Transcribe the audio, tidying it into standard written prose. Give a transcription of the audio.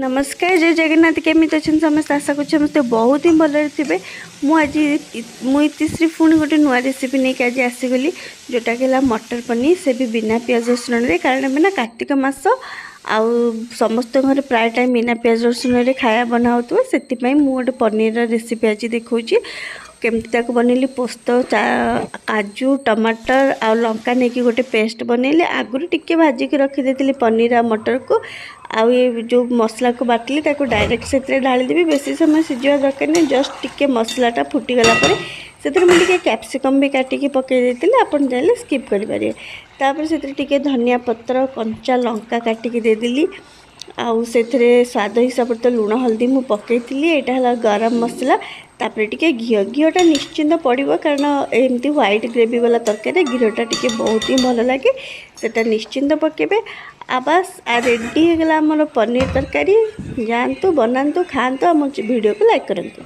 नमस्कार जय जगन्नाथ केमी अच्छे समस्त आशा कर समस्त बहुत ही भलरे थे। मुझे पुणी गोटे नुआ रेसिपी नहीं कि आज आसीगली जोटा कि मटर पनीर से भी बिना पियाज रसुण कारण ना कार्तिक मास आउ समस्त घर प्राय टाइम बिना पियाज रसुण खाया बना हो से गोटे पनीर रेसिपी आज देखा केमती बनैली पोस्त काजू टमाटर आ लंका नहीं कि गोटे पेस्ट बनैली आगुरी टिके भाजिकी रखीदी पनीर आ मटर को आउ ये जो मसला को बाटली डायरेक्ट से ढालीदेवी बेसी समय सीझा दरकार नहीं जस्ट टिके मसलाटा फुटीगला से मुझे कैप्सिकम भी काटिकी पकई आपन चाहे स्किप करेंगे। तापर से धनिया पत्र कंचा लंका काटिकी देदेली आउ से स्वाद हिसाब तो लुण हल्दी मु पकई यहाँ गरम मसला तापर टिके घीटा निश्चिंत पड़ो कारण एमती व्हाइट ग्रेवी वाला तरकारी घीटा टिके बहुत ही भल लगे से निश्चिंत पकेबे। आबास आ रेडी होगा आमर पनीर तरकारी जानतु बनातु खातु आम वीडियो को लाइक करंतु।